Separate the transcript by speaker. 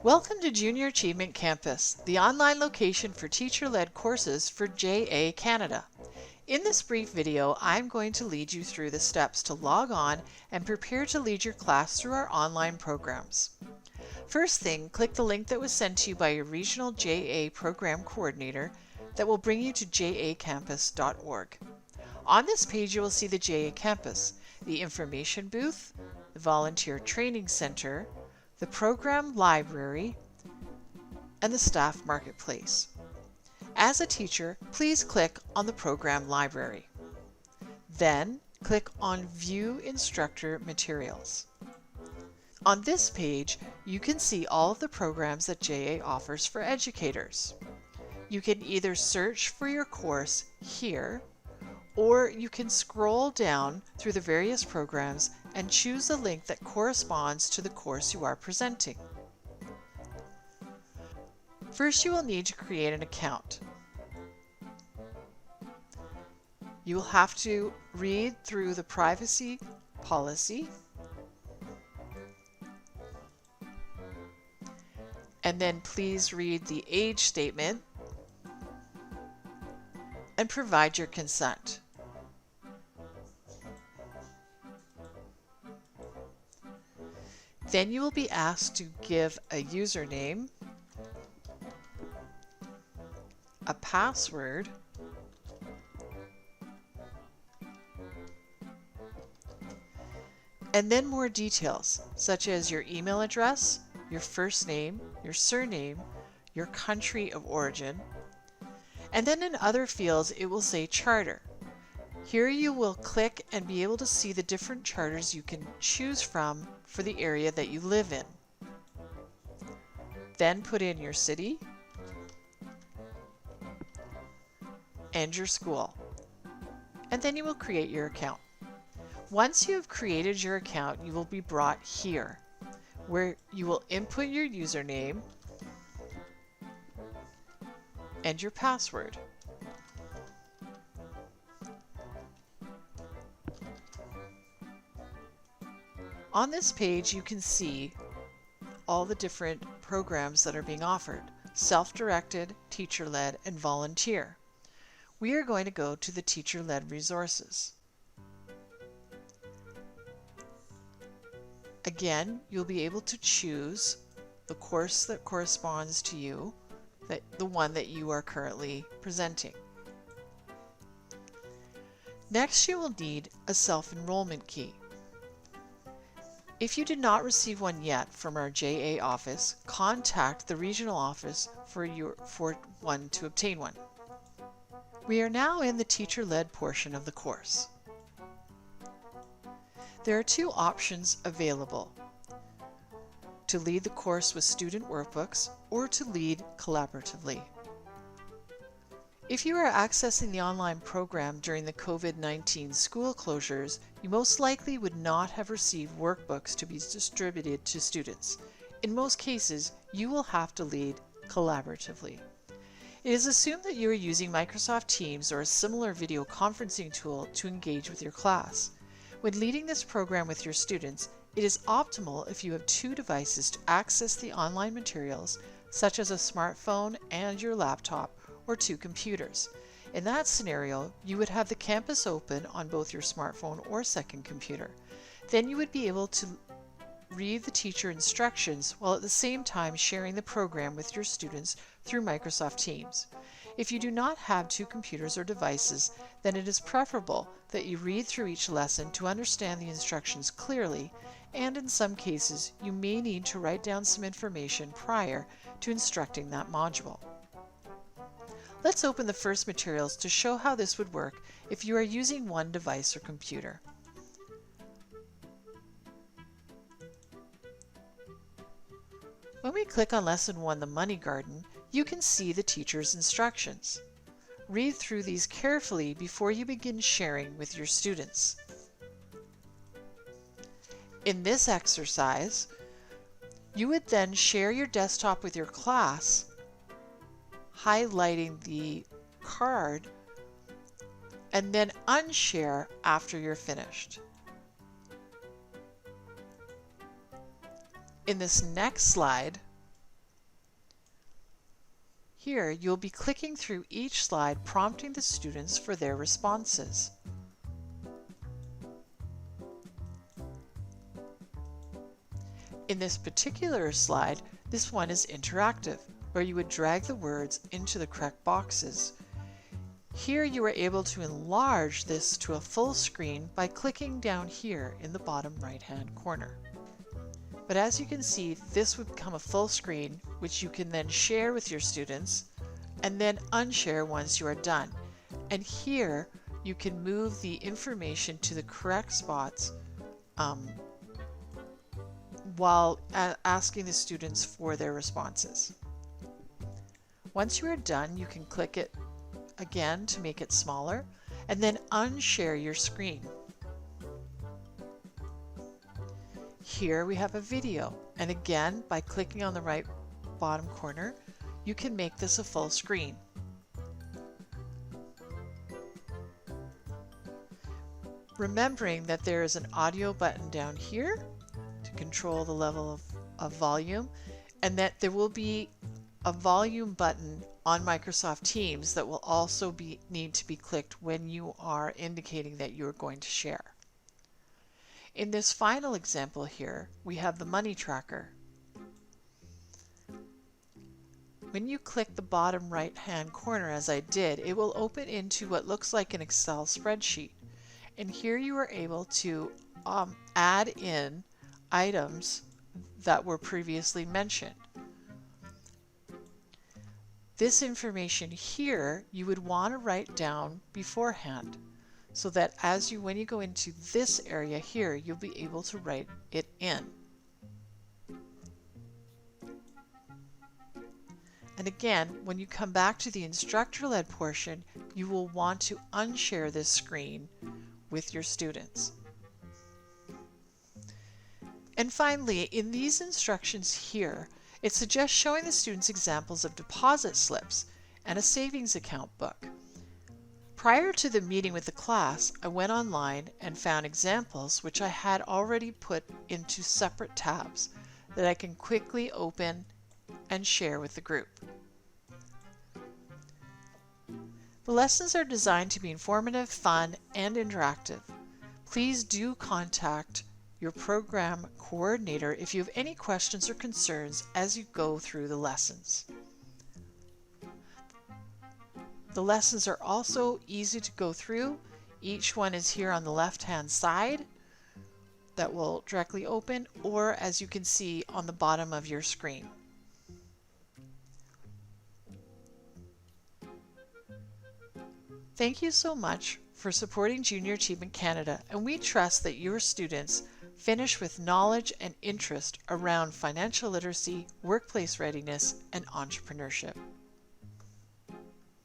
Speaker 1: Welcome to Junior Achievement Campus, the online location for teacher-led courses for JA Canada. In this brief video, I'm going to lead you through the steps to log on and prepare to lead your class through our online programs. First thing, click the link that was sent to you by your regional JA program coordinator that will bring you to jacampus.org. On this page, you will see the JA Campus, the information booth, the volunteer training center, the program library, and the staff marketplace. As a teacher, please click on the program library. Then click on View Instructor Materials. On this page, you can see all of the programs that JA offers for educators. You can either search for your course here, or you can scroll down through the various programs and choose the link that corresponds to the course you are presenting. First, you will need to create an account. You will have to read through the privacy policy and then please read the age statement and provide your consent. Then you will be asked to give a username, a password, and then more details such as your email address, your first name, your surname, your country of origin, and then in other fields it will say charter. Here you will click and be able to see the different charters you can choose from for the area that you live in. Then put in your city and your school, and then you will create your account. Once you have created your account, you will be brought here, where you will input your username and your password. On this page, you can see all the different programs that are being offered: self-directed, teacher-led, and volunteer. We are going to go to the TeacherLed Resources. Again, you'll be able to choose the course that corresponds to you, the one that you are currently presenting. Next, you will need a self-enrollment key. If you did not receive one yet from our JA office, contact the regional office for one to obtain one. We are now in the teacher-led portion of the course. There are two options available: to lead the course with student workbooks or to lead collaboratively. If you are accessing the online program during the COVID-19 school closures, you most likely would not have received workbooks to be distributed to students. In most cases, you will have to lead collaboratively. It is assumed that you are using Microsoft Teams or a similar video conferencing tool to engage with your class. When leading this program with your students, it is optimal if you have two devices to access the online materials, such as a smartphone and your laptop, or two computers. In that scenario, you would have the campus open on both your smartphone or second computer. Then you would be able to read the teacher instructions while at the same time sharing the program with your students through Microsoft Teams. If you do not have two computers or devices, then it is preferable that you read through each lesson to understand the instructions clearly, and in some cases you may need to write down some information prior to instructing that module. Let's open the first materials to show how this would work if you are using one device or computer. When we click on Lesson 1, the Money Garden, you can see the teacher's instructions. Read through these carefully before you begin sharing with your students. In this exercise, you would then share your desktop with your class, highlighting the card, and then unshare after you're finished. In this next slide, Here, you'll be clicking through each slide, prompting the students for their responses. In this particular slide, this one is interactive, where you would drag the words into the correct boxes. Here you are able to enlarge this to a full screen by clicking down here in the bottom right-hand corner. But as you can see, this would become a full screen, which you can then share with your students and then unshare once you are done. And here you can move the information to the correct spots while asking the students for their responses. Once you are done, you can click it again to make it smaller and then unshare your screen. Here we have a video, and again, by clicking on the right bottom corner, you can make this a full screen. Remembering that there is an audio button down here to control the level of volume, and that there will be a volume button on Microsoft Teams that will also need to be clicked when you are indicating that you are going to share. In this final example here, we have the money tracker. When you click the bottom right-hand corner, as I did, it will open into what looks like an Excel spreadsheet. And here you are able to add in items that were previously mentioned. This information here you would want to write down beforehand, so that when you go into this area here, you'll be able to write it in. And again, when you come back to the instructor-led portion, you will want to unshare this screen with your students. And finally, in these instructions here, it suggests showing the students examples of deposit slips and a savings account book. Prior to the meeting with the class, I went online and found examples which I had already put into separate tabs that I can quickly open and share with the group. The lessons are designed to be informative, fun, and interactive. Please do contact your program coordinator if you have any questions or concerns as you go through the lessons. The lessons are also easy to go through. Each one is here on the left-hand side that will directly open, or as you can see on the bottom of your screen. Thank you so much for supporting Junior Achievement Canada, and we trust that your students finish with knowledge and interest around financial literacy, workplace readiness, and entrepreneurship.